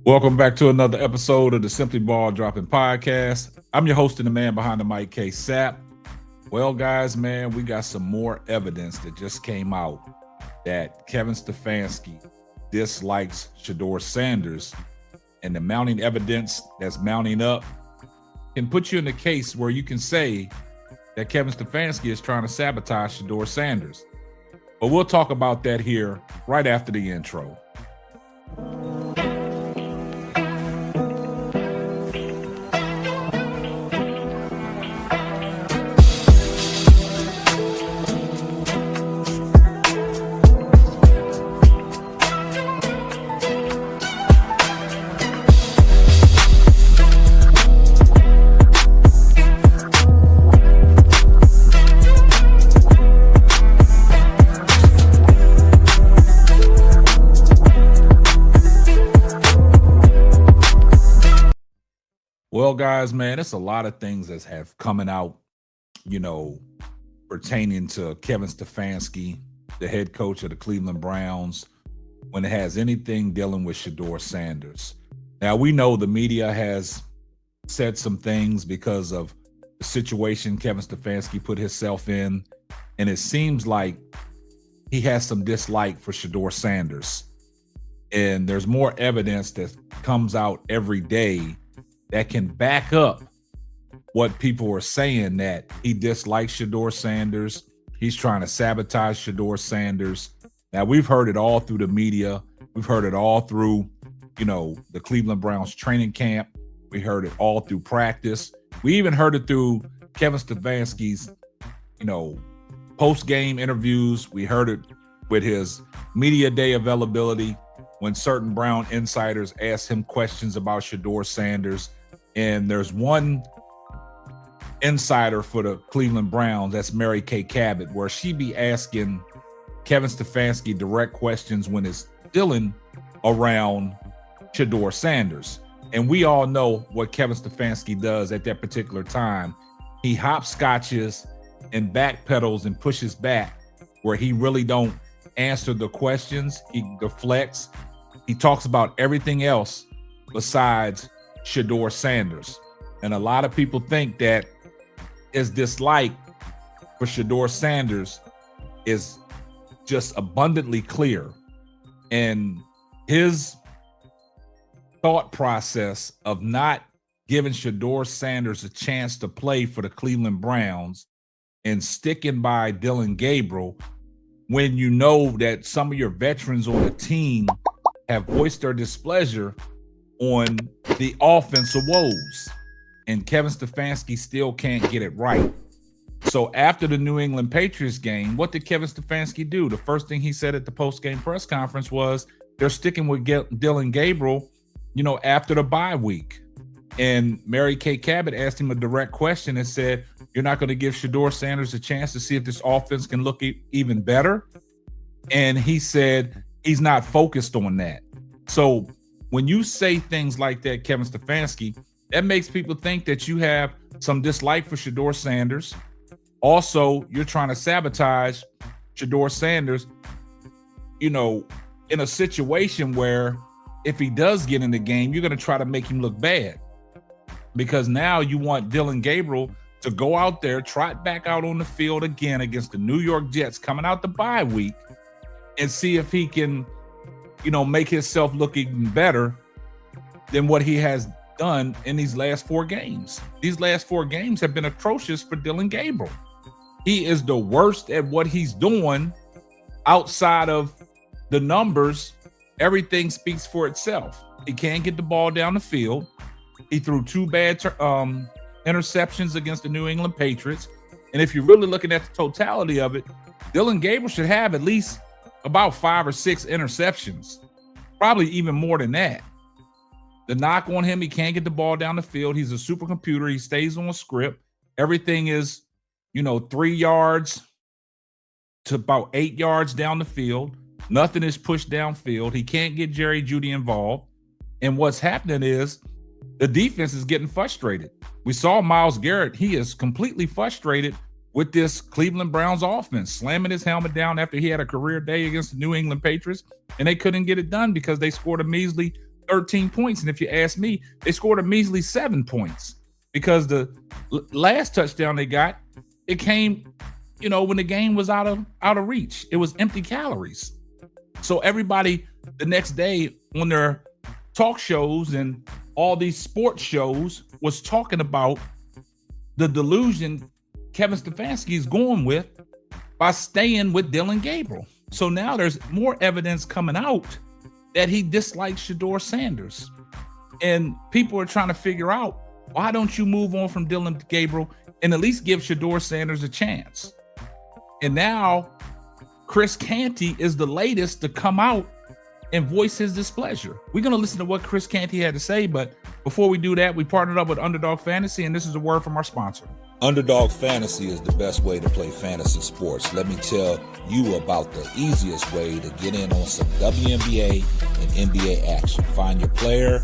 Welcome back to another episode of the Simply Ball Dropping Podcast. I'm your host and the man behind the mic, K Sapp. Well, guys, man, we got some more evidence that just came out that Kevin Stefanski dislikes Shedeur Sanders, and the mounting evidence that's mounting up can put you in a case where you can say that Kevin Stefanski is trying to sabotage Shedeur Sanders. But we'll talk about that here right after the intro. Well, guys, man, it's a lot of things that have coming out, pertaining to Kevin Stefanski, the head coach of the Cleveland Browns, when it has anything dealing with Shedeur Sanders. Now, we know the media has said some things because of the situation Kevin Stefanski put himself in, and it seems like he has some dislike for Shedeur Sanders. And there's more evidence that comes out every day that can back up what people are saying, that he dislikes Shedeur Sanders. He's trying to sabotage Shedeur Sanders. Now, we've heard it all through the media. We've heard it all through, the Cleveland Browns training camp. We heard it all through practice. We even heard it through Kevin Stefanski's, post-game interviews. We heard it with his media day availability when certain Brown insiders asked him questions about Shedeur Sanders. And there's one insider for the Cleveland Browns, that's Mary Kay Cabot, where she be asking Kevin Stefanski direct questions when it's Dillon around Shedeur Sanders. And we all know what Kevin Stefanski does at that particular time. He hopscotches and backpedals and pushes back where he really don't answer the questions. He deflects. He talks about everything else besides Shedeur Sanders. And a lot of people think that his dislike for Shedeur Sanders is just abundantly clear. And his thought process of not giving Shedeur Sanders a chance to play for the Cleveland Browns and sticking by Dillon Gabriel when you know that some of your veterans on the team have voiced their displeasure on the offensive woes, and Kevin Stefanski still can't get it right. So after the New England Patriots game, what did Kevin Stefanski do? The first thing he said at the post-game press conference was they're sticking with Dillon Gabriel, after the bye week. And Mary Kay Cabot asked him a direct question and said, you're not going to give Shedeur Sanders a chance to see if this offense can look even better? And he said he's not focused on that. So when you say things like that, Kevin Stefanski, that makes people think that you have some dislike for Shedeur Sanders. Also, you're trying to sabotage Shedeur Sanders, in a situation where if he does get in the game, you're going to try to make him look bad. Because now you want Dillon Gabriel to go out there, trot back out on the field again against the New York Jets coming out the bye week and see if he can, make himself look even better than what he has done in these last 4 games. These last 4 games have been atrocious for Dillon Gabriel. He is the worst at what he's doing outside of the numbers. Everything speaks for itself. He can't get the ball down the field. He threw 2 bad interceptions against the New England Patriots. And if you're really looking at the totality of it, Dillon Gabriel should have at least about 5 or 6 interceptions, probably even more than that. The knock on him, he can't get the ball down the field. He's a supercomputer. He stays on script. Everything is, 3 yards to about 8 yards down the field. Nothing is pushed downfield. He can't get Jerry Jeudy involved. And what's happening is the defense is getting frustrated. We saw Myles Garrett. He is completely frustrated with this Cleveland Browns offense, slamming his helmet down after he had a career day against the New England Patriots, and they couldn't get it done because they scored a measly 13 points. And if you ask me, they scored a measly 7 points because the last touchdown they got, it came, when the game was out of reach. It was empty calories. So everybody the next day on their talk shows and all these sports shows was talking about the delusion Kevin Stefanski is going with by staying with Dillon Gabriel. So now there's more evidence coming out that he dislikes Shedeur Sanders. And people are trying to figure out, why don't you move on from Dillon Gabriel and at least give Shedeur Sanders a chance? And now Chris Canty is the latest to come out and voice his displeasure. We're going to listen to what Chris Canty had to say, but before we do that, we partnered up with Underdog Fantasy, and this is a word from our sponsor. Underdog Fantasy is the best way to play fantasy sports. Let me tell you about the easiest way to get in on some WNBA and NBA action. Find your player,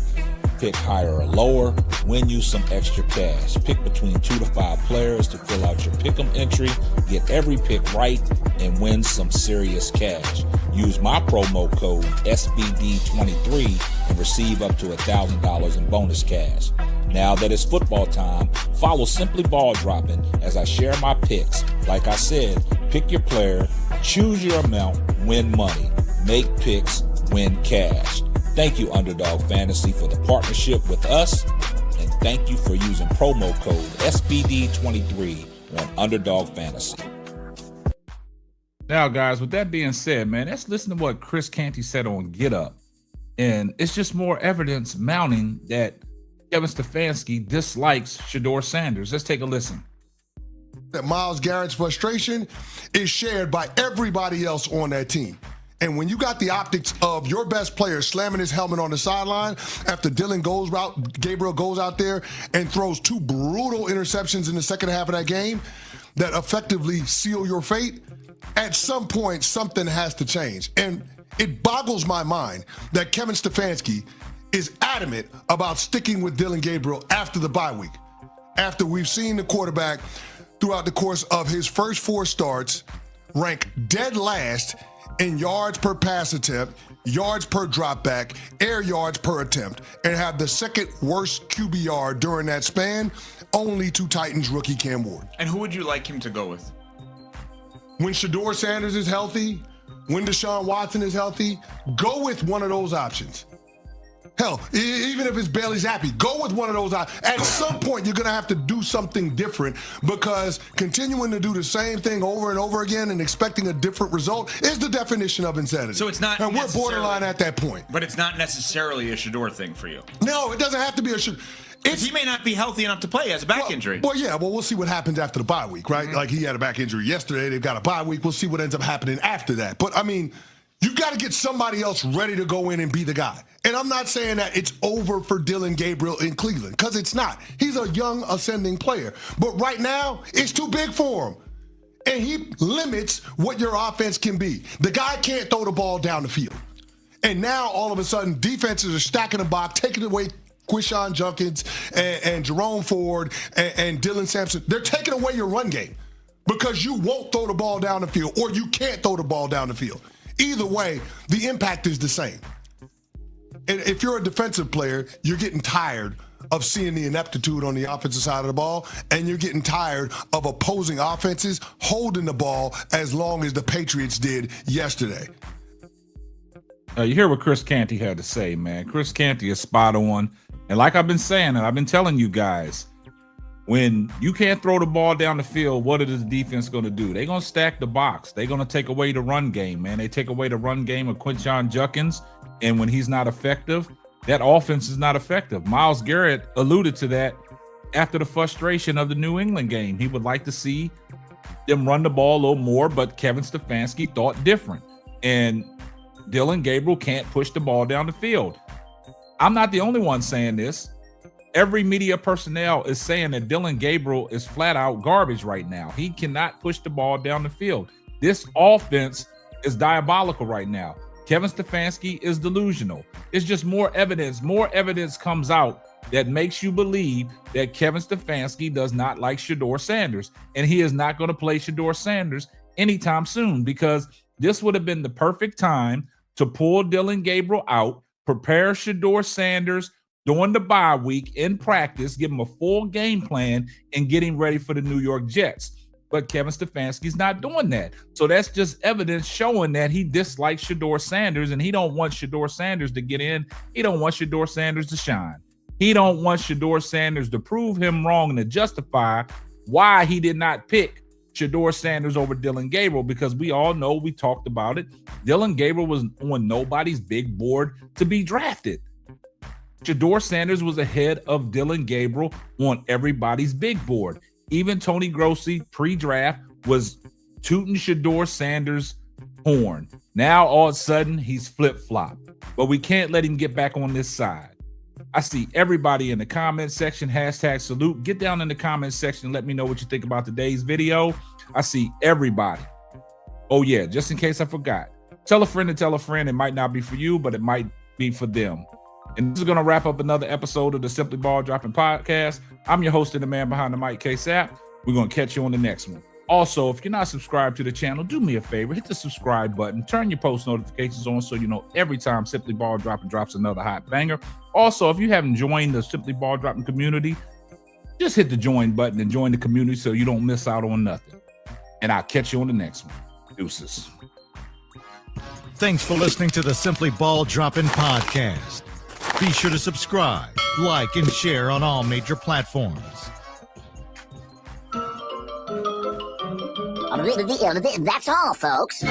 pick higher or lower, win you some extra cash. Pick between 2 to 5 players to fill out your pick'em entry, get every pick right, and win some serious cash. Use my promo code SBD23 and receive up to $1,000 in bonus cash. Now that it's football time, follow Simply Ball Dropping as I share my picks. Like I said, pick your player, choose your amount, win money. Make picks, win cash. Thank you, Underdog Fantasy, for the partnership with us, and thank you for using promo code SBD23 on Underdog Fantasy. Now, guys, with that being said, man, let's listen to what Chris Canty said on Get Up. And it's just more evidence mounting that Kevin Stefanski dislikes Shedeur Sanders. Let's take a listen. That Myles Garrett's frustration is shared by everybody else on that team. And when you got the optics of your best player slamming his helmet on the sideline after Gabriel goes out there and throws 2 brutal interceptions in the second half of that game that effectively seal your fate, at some point, something has to change. And it boggles my mind that Kevin Stefanski is adamant about sticking with Dillon Gabriel after the bye week, after we've seen the quarterback throughout the course of his first 4 starts rank dead last in yards per pass attempt, yards per drop back, air yards per attempt, and have the second worst QBR during that span, only to Titans rookie Cam Ward. And who would you like him to go with? When Shedeur Sanders is healthy, when Deshaun Watson is healthy, go with one of those options. Hell, even if it's Bailey Zappi, go with one of those. At some point, you're going to have to do something different, because continuing to do the same thing over and over again and expecting a different result is the definition of insanity. So it's not, and we're borderline at that point. But it's not necessarily a Shedeur thing for you. No, it doesn't have to be a Shedeur. He may not be healthy enough to play. He has a back injury. Well, yeah. Well, we'll see what happens after the bye week, right? Mm-hmm. Like, he had a back injury yesterday. They've got a bye week. We'll see what ends up happening after that. But, I mean, you got to get somebody else ready to go in and be the guy. And I'm not saying that it's over for Dillon Gabriel in Cleveland, because it's not. He's a young, ascending player. But right now, it's too big for him. And he limits what your offense can be. The guy can't throw the ball down the field. And now, all of a sudden, defenses are stacking the box, taking away Quishon Junkins and Jerome Ford and Dylan Sampson. They're taking away your run game because you won't throw the ball down the field, or you can't throw the ball down the field. Either way, the impact is the same. And if you're a defensive player, you're getting tired of seeing the ineptitude on the offensive side of the ball, and you're getting tired of opposing offenses holding the ball as long as the Patriots did yesterday. You hear what Chris Canty had to say, man. Chris Canty is spot on. And like I've been saying, and I've been telling you guys, when you can't throw the ball down the field, what is the defense going to do? They're going to stack the box. They're going to take away the run game, man. They take away the run game of Quishon Junkins, and when he's not effective, that offense is not effective. Myles Garrett alluded to that after the frustration of the New England game. He would like to see them run the ball a little more, but Kevin Stefanski thought different. And Dillon Gabriel can't push the ball down the field. I'm not the only one saying this. Every media personnel is saying that Dillon Gabriel is flat out garbage right now. He cannot push the ball down the field. This offense is diabolical right now. Kevin Stefanski is delusional. It's just more evidence. More evidence comes out that makes you believe that Kevin Stefanski does not like Shedeur Sanders, and he is not going to play Shedeur Sanders anytime soon, because this would have been the perfect time to pull Dillon Gabriel out, prepare Shedeur Sanders during the bye week in practice, give him a full game plan, and get him ready for the New York Jets. But Kevin Stefanski's not doing that. So that's just evidence showing that he dislikes Shedeur Sanders, and he don't want Shedeur Sanders to get in. He don't want Shedeur Sanders to shine. He don't want Shedeur Sanders to prove him wrong and to justify why he did not pick Shedeur Sanders over Dillon Gabriel, because we all know, we talked about it, Dillon Gabriel was on nobody's big board to be drafted. Shedeur Sanders was ahead of Dillon Gabriel on everybody's big board. Even Tony Grossi pre-draft was tooting Shedeur Sanders' horn. Now all of a sudden he's flip-flop, but we can't let him get back on this side. I see everybody in the comment section, #salute. Get down in the comment section and let me know what you think about today's video. I see everybody. Oh yeah, just in case I forgot, tell a friend to tell a friend. It might not be for you, but it might be for them. And this is going to wrap up another episode of the Simply Ball Dropping Podcast. I'm your host and the man behind the mic, K-Sap. We're going to catch you on the next one. Also, if you're not subscribed to the channel, do me a favor, hit the subscribe button, turn your post notifications on so you know every time Simply Ball Dropping drops another hot banger. Also, if you haven't joined the Simply Ball Dropping community, just hit the join button and join the community so you don't miss out on nothing. And I'll catch you on the next one. Deuces. Thanks for listening to the Simply Ball Dropping Podcast. Be sure to subscribe, like, and share on all major platforms. That's all, folks.